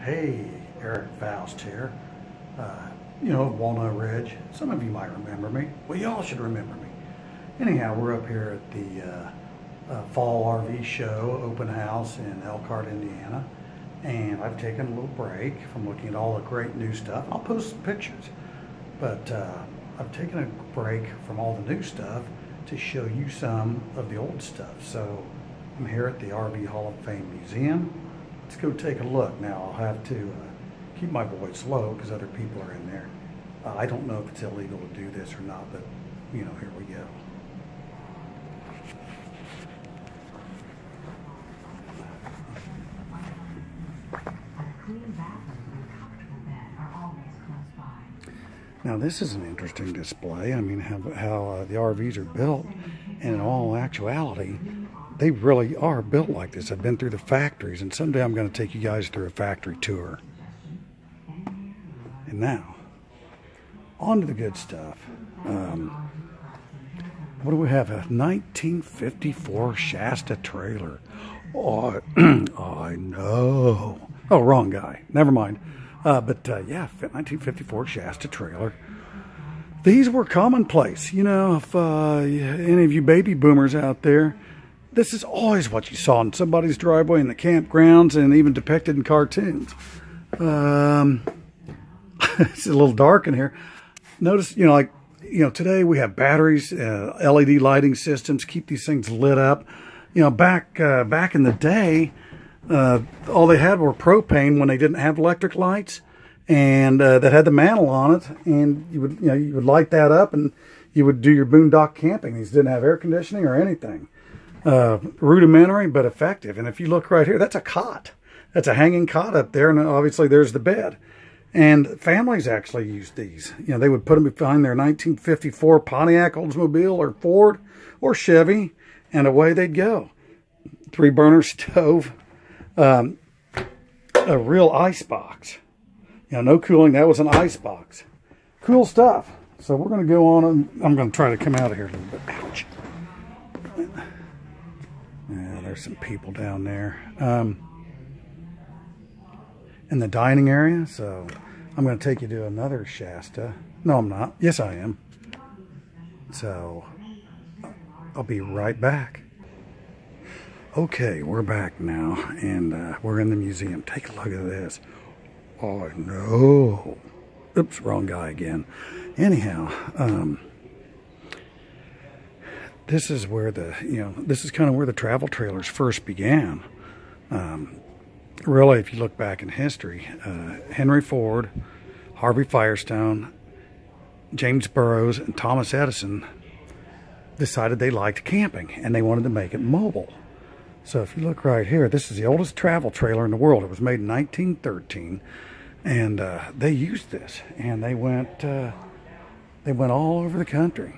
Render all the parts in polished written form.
Hey, Eric Faust here. You know, Walnut Ridge. Some of you might remember me. Well, y'all should remember me. Anyhow, we're up here at the Fall RV Show open house in Elkhart, Indiana. And I've taken a little break from looking at all the great new stuff. I'll post some pictures. But I've taken a break from all the new stuff to show you some of the old stuff. So I'm here at the RV Hall of Fame Museum. Let's go take a look. Now I'll have to keep my voice low because other people are in there. I don't know if it's illegal to do this or not, but you know, here we go. Now this is an interesting display. I mean, how the RVs are built, and in all actuality, they really are built like this. I've been through the factories, and someday I'm going to take you guys through a factory tour. And now, on to the good stuff. What do we have? A 1954 Shasta trailer. Oh, I know. Oh, wrong guy. Never mind. Yeah, 1954 Shasta trailer. These were commonplace. You know, if any of you baby boomers out there, this is always what you saw in somebody's driveway, in the campgrounds, and even depicted in cartoons. It's a little dark in here. Notice, you know, today we have batteries, LED lighting systems, keep these things lit up. You know, back in the day, all they had were propane when they didn't have electric lights, and that had the mantle on it, and you would light that up, and you would do your boondock camping. These didn't have air conditioning or anything. Rudimentary but effective. And if you look right here, that's a cot. That's a hanging cot up there, and obviously there's the bed. And families actually used these. You know, they would put them behind their 1954 Pontiac Oldsmobile or Ford or Chevy, and away they'd go. 3-burner stove. A real ice box. You know, no cooling. That was an ice box. Cool stuff. So we're going to go on, and I'm going to try to come out of here a little bit. Ouch. Yeah, there's some people down there. In the dining area, so I'm going to take you to another Shasta. No, I'm not. Yes, I am. So I'll be right back. Okay, we're back now, and we're in the museum. Take a look at this. Oh, no. Oops, wrong guy again. Anyhow, this is where this is kind of where the travel trailers first began. Really, if you look back in history, Henry Ford, Harvey Firestone, James Burroughs, and Thomas Edison decided they liked camping, and they wanted to make it mobile. So if you look right here, this is the oldest travel trailer in the world. It was made in 1913, and they used this, and they went all over the country.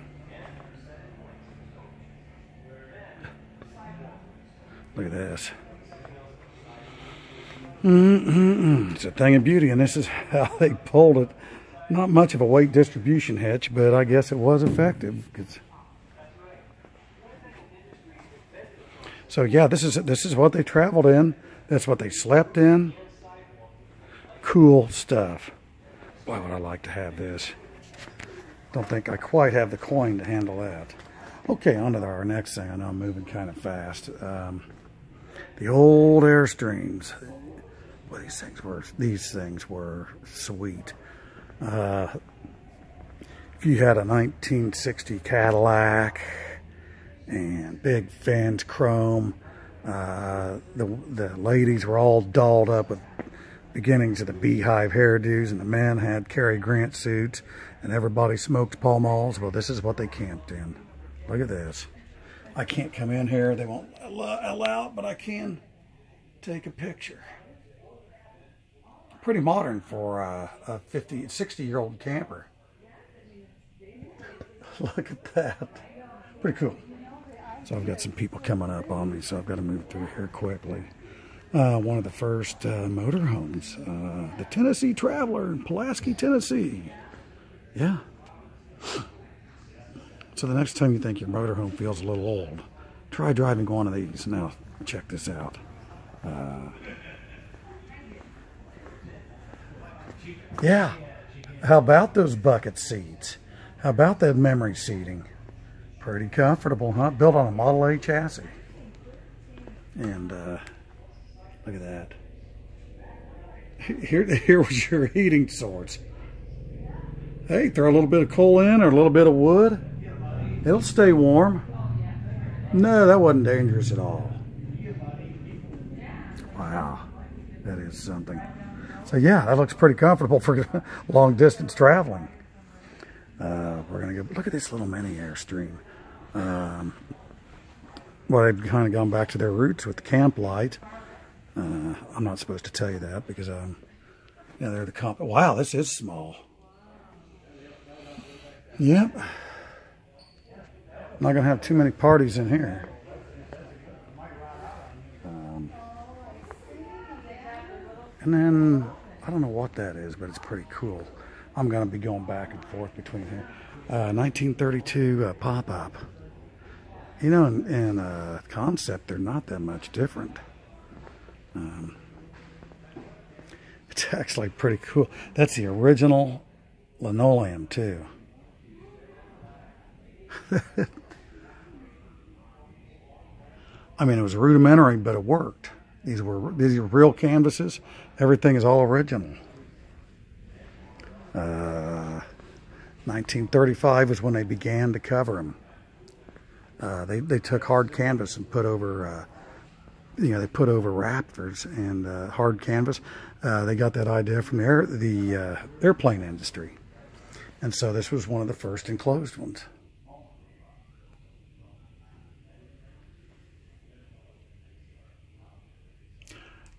Look at this. It's a thing of beauty, and this is how they pulled it. Not much of a weight distribution hitch, but I guess it was effective. So yeah, this is what they traveled in. That's what they slept in. Cool stuff. Boy, would I like to have this. Don't think I quite have the coin to handle that. Okay, on to our next thing. I know I'm moving kind of fast. The old Airstreams. Well, these things were sweet. If you had a 1960 Cadillac and big fins, chrome, the ladies were all dolled up with beginnings of the beehive hairdos, and the men had Cary Grant suits, and everybody smoked Pall Malls. Well, this is what they camped in. Look at this. I can't come in here. They won't allow it, but I can take a picture. Pretty modern for a 60-year-old camper. Look at that. Pretty cool. So I've got some people coming up on me, so I've got to move through here quickly. One of the first motorhomes, the Tennessee Traveler in Pulaski, Tennessee. Yeah. So the next time you think your motorhome feels a little old, try driving one of these. Now, check this out. Yeah. How about those bucket seats? How about that memory seating? Pretty comfortable, huh? Built on a Model A chassis. And look at that. Here was your heating source. Hey, throw a little bit of coal in or a little bit of wood. It'll stay warm. No, that wasn't dangerous at all. Wow, that is something. So yeah, that looks pretty comfortable for long distance traveling. We're gonna go look at this little mini Airstream. Well, they've kind of gone back to their roots with the camp light. I'm not supposed to tell you that because yeah, they're the comp. Wow, this is small. Yep. Not gonna have too many parties in here. And then I don't know what that is, but it's pretty cool. I'm gonna be going back and forth between here. 1932 pop-up. You know, in concept, they're not that much different. It's actually pretty cool. That's the original linoleum too. I mean, it was rudimentary, but it worked. These are real canvases. Everything is all original. 1935 was when they began to cover them. They took hard canvas and put over, they put over rafters and hard canvas. They got that idea from the airplane industry, and so this was one of the first enclosed ones.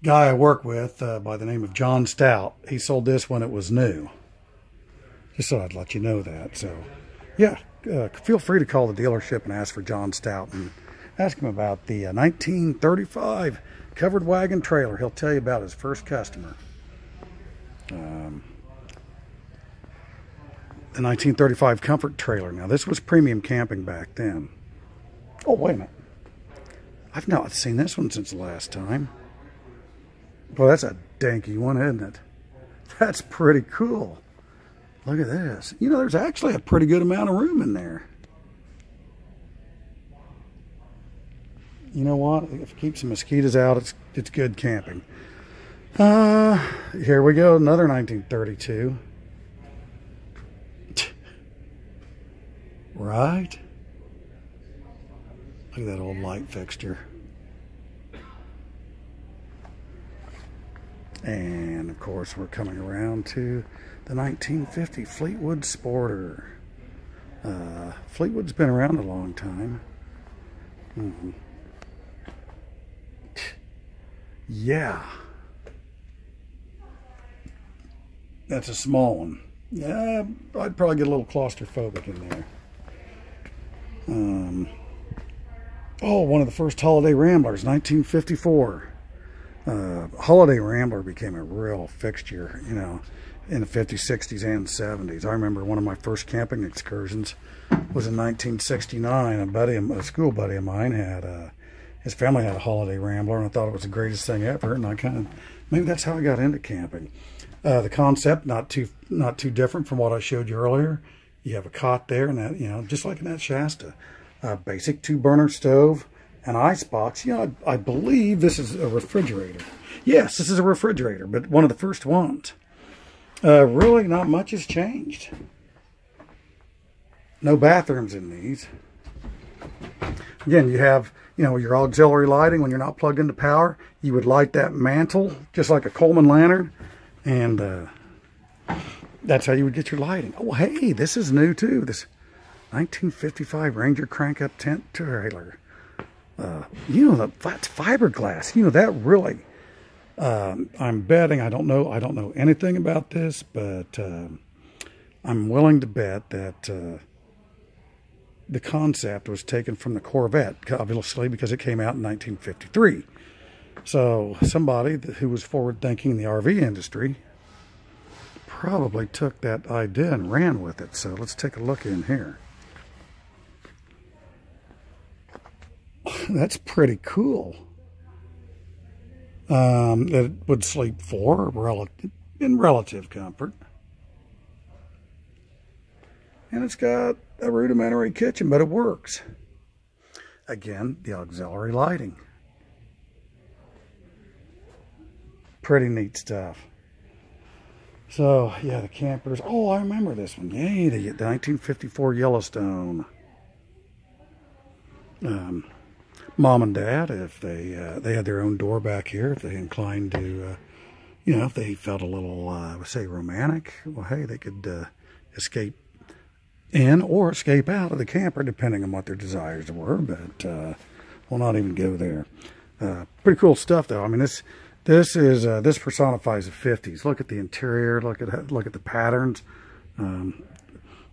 Guy I work with by the name of John Stout. He sold this when it was new. Just thought I'd let you know that. So, yeah, feel free to call the dealership and ask for John Stout and ask him about the 1935 covered wagon trailer. He'll tell you about his first customer. The 1935 comfort trailer. Now, this was premium camping back then. Oh, wait a minute. I've not seen this one since the last time. Well, that's a danky one, isn't it? That's pretty cool. Look at this. You know, there's actually a pretty good amount of room in there. You know what? If it keeps the mosquitoes out, it's good camping. Here we go, another 1932. Right? Look at that old light fixture. And of course, we're coming around to the 1950 Fleetwood Sporter. Fleetwood's been around a long time. Yeah. That's a small one. Yeah, I'd probably get a little claustrophobic in there. Oh, one of the first holiday Ramblers, 1954. Holiday Rambler became a real fixture, you know, in the 50s, 60s, and 70s. I remember one of my first camping excursions was in 1969. A school buddy of mine had, his family had a Holiday Rambler, and I thought it was the greatest thing ever. And I maybe that's how I got into camping. The concept, not too different from what I showed you earlier. You have a cot there, and that, you know, just like in that Shasta, basic 2-burner stove. An icebox. You know, I believe this is a refrigerator. Yes, this is a refrigerator, but one of the first ones. Really, not much has changed. No bathrooms in these. Again, you have, you know, your auxiliary lighting when you're not plugged into power. You would light that mantle just like a Coleman lantern, and that's how you would get your lighting. Oh, hey, this is new too. This 1955 Ranger crank-up tent trailer. You know, that's fiberglass. You know, that really, I'm betting, I don't know anything about this, but I'm willing to bet that the concept was taken from the Corvette, obviously, because it came out in 1953. So somebody who was forward-thinking in the RV industry probably took that idea and ran with it. So let's take a look in here. That's pretty cool. It would sleep 4 in relative comfort. And it's got a rudimentary kitchen, but it works. Again, the auxiliary lighting. Pretty neat stuff. So, yeah, the campers. Oh, I remember this one. Yay, the 1954 Yellowstone. Mom and Dad, if they had their own door back here, if they inclined to, if they felt a little, say, romantic, well, hey, they could escape in or escape out of the camper, depending on what their desires were. But we'll not even go there. Pretty cool stuff, though. I mean, this personifies the 50s. Look at the interior. Look at the patterns.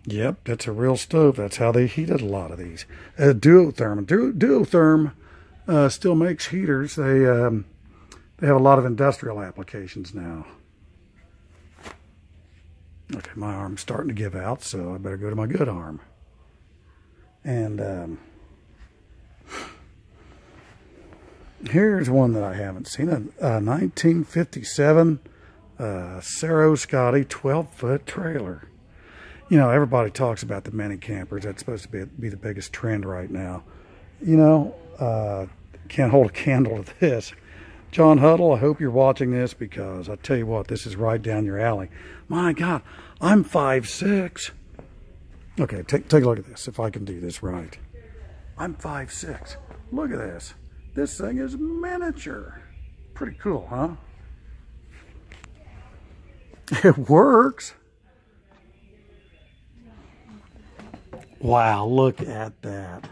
Yep, that's a real stove. That's how they heated a lot of these. Duotherm. Duotherm still makes heaters. They have a lot of industrial applications now. Okay, my arm's starting to give out, so I better go to my good arm. And here's one that I haven't seen. A 1957 Sero Scotty 12-foot trailer. You know, everybody talks about the mini campers. That's supposed to be the biggest trend right now. You know, can't hold a candle to this. John Huddle, I hope you're watching this, because I tell you what, this is right down your alley. My God, I'm 5'6". Okay, take a look at this, if I can do this right. I'm 5'6". Look at this. This thing is miniature. Pretty cool, huh? It works. Wow, look at that.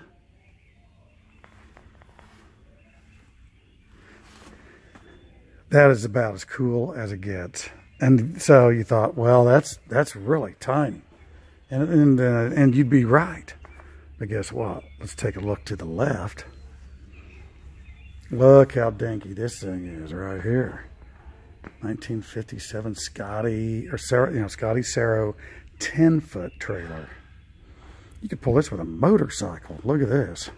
That is about as cool as it gets. And so you thought, well, that's really tiny. And you'd be right. But guess what? Let's take a look to the left. Look how dinky this thing is right here. 1957 Scotty Sero 10-foot trailer. You could pull this with a motorcycle. Look at this.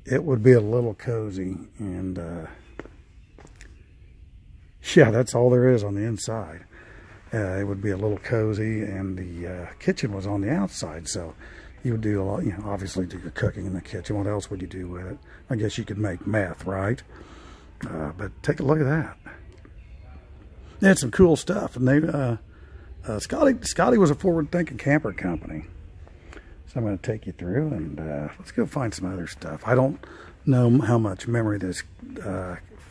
It would be a little cozy, and yeah, that's all there is on the inside. It would be a little cozy, and the kitchen was on the outside, so you would do a lot, obviously do your cooking in the kitchen. What else would you do with it? I guess you could make meth, right? But take a look at that. They had some cool stuff, and they Scotty was a forward-thinking camper company. So I'm going to take you through, and let's go find some other stuff. I don't know how much memory this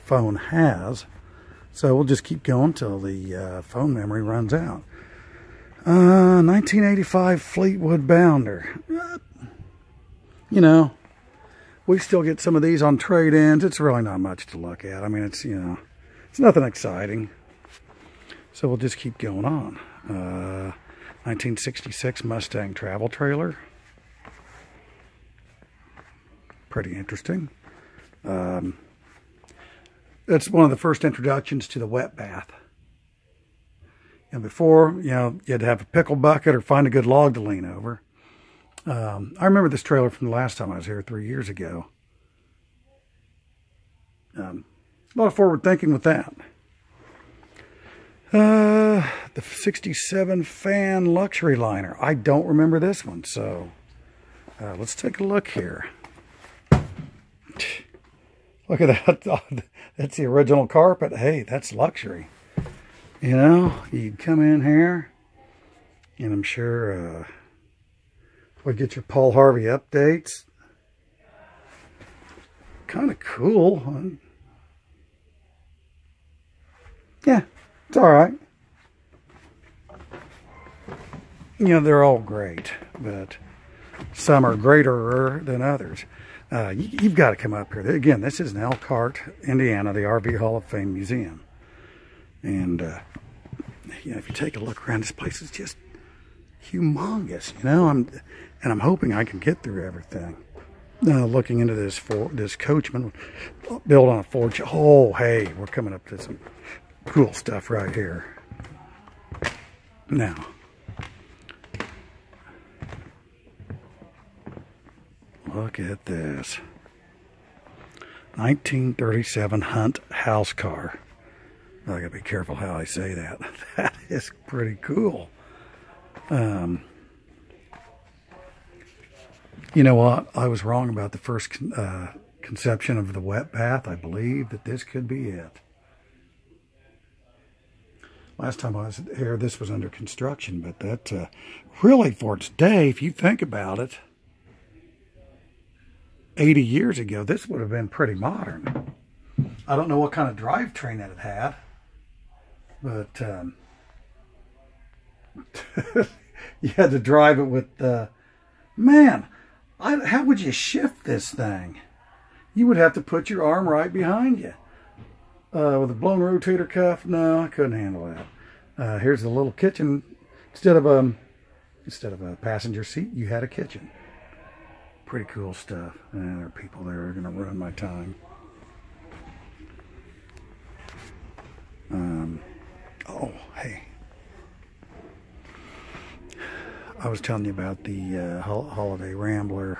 phone has, so we'll just keep going till the phone memory runs out. 1985 Fleetwood Bounder. You know, we still get some of these on trade-ins. It's really not much to look at. I mean, it's nothing exciting. So we'll just keep going on. 1966 Mustang travel trailer. Pretty interesting. It's one of the first introductions to the wet bath. And before, you had to have a pickle bucket or find a good log to lean over. I remember this trailer from the last time I was here 3 years ago. A lot of forward thinking with that. The 67 Fan Luxury Liner. I don't remember this one, so let's take a look here. Look at that. That's the original carpet. Hey, that's luxury. You'd come in here, and I'm sure we'd get your Paul Harvey updates. Kind of cool. Yeah, it's all right. They're all great, but some are greater than others. You've got to come up here. Again, this is in Elkhart, Indiana, the RV Hall of Fame Museum. And, if you take a look around, this place is just humongous, I'm hoping I can get through everything. Looking into this Coachman built on a Ford. Oh, hey, we're coming up to some cool stuff right here. Now, look at this. 1937 Hunt house car. I gotta be careful how I say that. That is pretty cool. You know what? I was wrong about the first conception of the wet bath. I believe that this could be it. Last time I was here, this was under construction, but that really, for its day, if you think about it, 80 years ago, this would have been pretty modern. I don't know what kind of drivetrain that it had, but you had to drive it with, man, how would you shift this thing? You would have to put your arm right behind you. With a blown rotator cuff, no, I couldn't handle that. Here's the little kitchen. Instead of a passenger seat, you had a kitchen. Pretty cool stuff. There are people there who are going to ruin my time. Oh, hey. I was telling you about the holiday Rambler,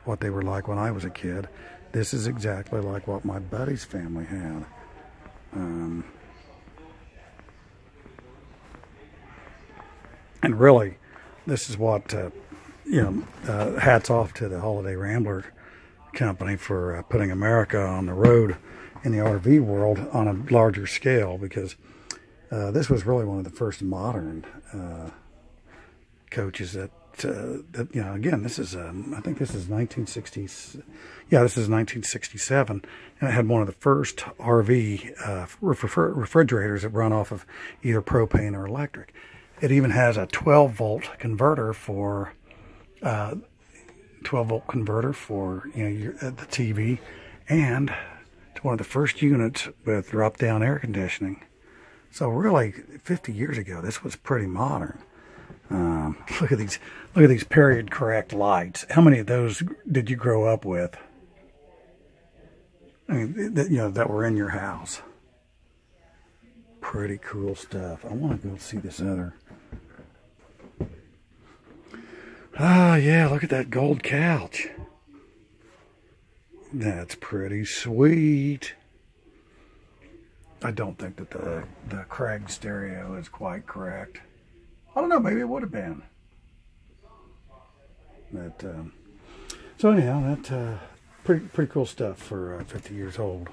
what they were like when I was a kid. This is exactly like what my buddy's family had. And really, this is what, hats off to the Holiday Rambler company for putting America on the road in the RV world on a larger scale, because this was really one of the first modern coaches that again, this is, I think this is 1960s. Yeah, this is 1967. And it had one of the first RV refrigerators that run off of either propane or electric. It even has a 12-volt converter for, the TV, and it's one of the first units with drop-down air conditioning. So really, 50 years ago, this was pretty modern. Look at these period correct lights. How many of those did you grow up with? I mean, that were in your house. Pretty cool stuff. I want to go see this other. Ah, yeah, look at that gold couch. That's pretty sweet. I don't think that the Craig stereo is quite correct. I don't know, maybe it would have been. But, so anyhow, that pretty cool stuff for 50 years old.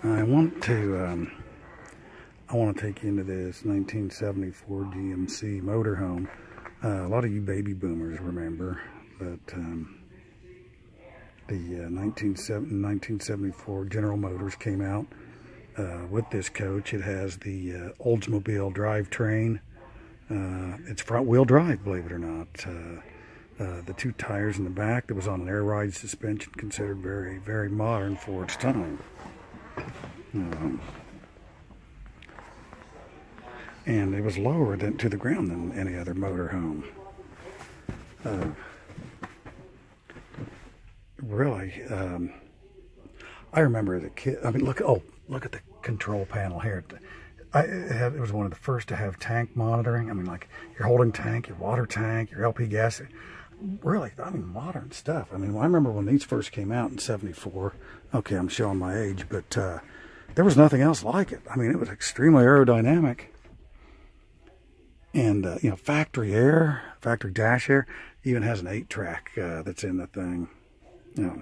I want to take you into this 1974 GMC motorhome. A lot of you baby boomers remember, but the 1974 General Motors came out with this coach. It has the Oldsmobile drivetrain. It's front-wheel drive, believe it or not. The two tires in the back that was on an air ride suspension, considered very, very modern for its time. And it was lower to the ground than any other motorhome. Really, I remember as a kid. I mean, look at the control panel here. It was one of the first to have tank monitoring. I mean, like your holding tank, your water tank, your LP gas. Really, I mean, modern stuff. I mean, I remember when these first came out in '74. Okay, I'm showing my age, but there was nothing else like it. I mean, it was extremely aerodynamic. And, factory dash air, even has an 8-track that's in the thing. A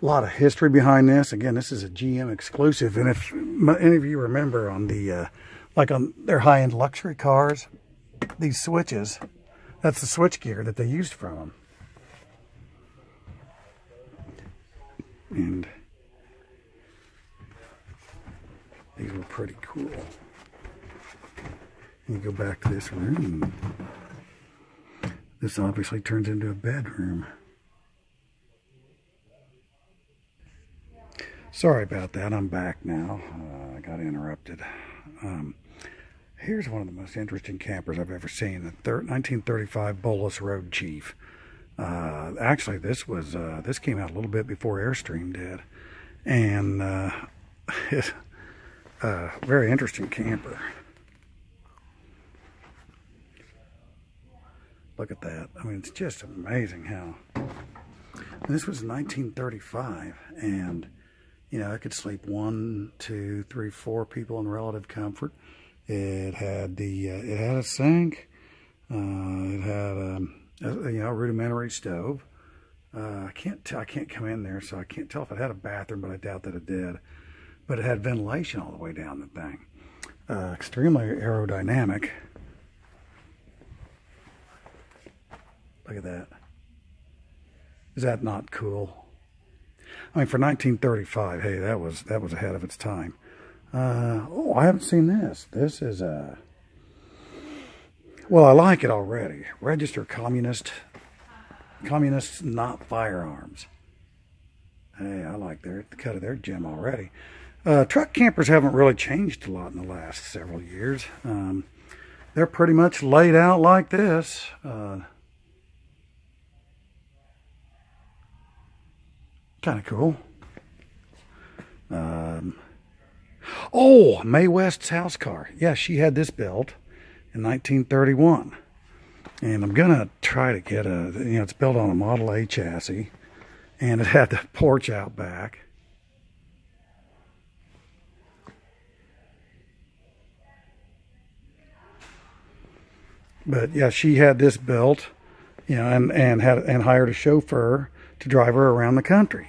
lot of history behind this. Again, this is a GM exclusive. And if any of you remember on the, like on their high-end luxury cars, these switches, that's the switch gear that they used from them. And these were pretty cool. You go back to this room. This obviously turns into a bedroom. Sorry about that. I'm back now. I got interrupted. Here's one of the most interesting campers I've ever seen. The 1935 Bolus Road Chief. Actually, this came out a little bit before Airstream did, and it's a very interesting camper. Look at that. I mean, it's just amazing how. And this was 1935, and You know, it could sleep 1, 2, 3, 4 people in relative comfort. It had it had a sink. It had a rudimentary stove. I can't come in there, so I can't tell if it had a bathroom, but I doubt that it did. But it had ventilation all the way down the thing. Extremely aerodynamic. Look at that. Is that not cool? I mean, for 1935, hey, that was ahead of its time. Oh, I haven't seen this. This is well, I like it already. Register communists, not firearms. Hey, I like the cut of their gem already. Truck campers haven't really changed a lot in the last several years. They're pretty much laid out like this. Kind of cool. Oh, Mae West's house car. Yeah, she had this built in 1931. And I'm going to try to get it's built on a Model A chassis. And it had the porch out back. But yeah, she had this built, and hired a chauffeur to drive her around the country.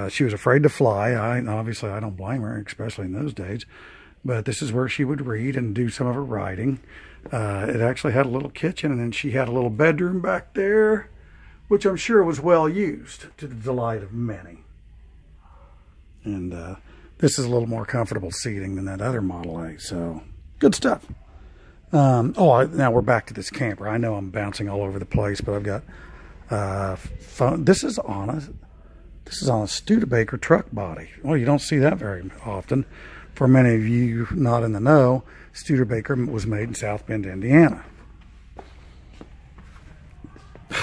She was afraid to fly. Obviously I don't blame her, especially in those days. But this is where she would read and do some of her writing. It actually had a little kitchen, and then she had a little bedroom back there, which I'm sure was well used to the delight of many. And this is a little more comfortable seating than that other Model A, so good stuff. Now we're back to this camper. I know I'm bouncing all over the place, but I've got phone. This is on a Studebaker truck body. Well, you don't see that very often. For many of you not in the know, Studebaker was made in South Bend, Indiana.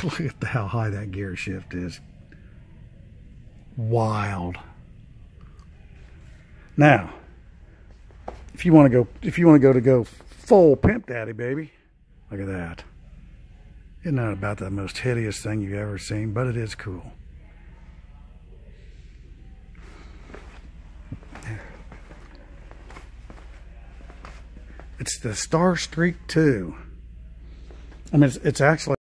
Look at how high that gear shift is. Wild. Now, if you want to go full pimp daddy, baby, look at that. Isn't that about the most hideous thing you've ever seen? But it is cool. It's the Star Streak 2. I mean, it's actually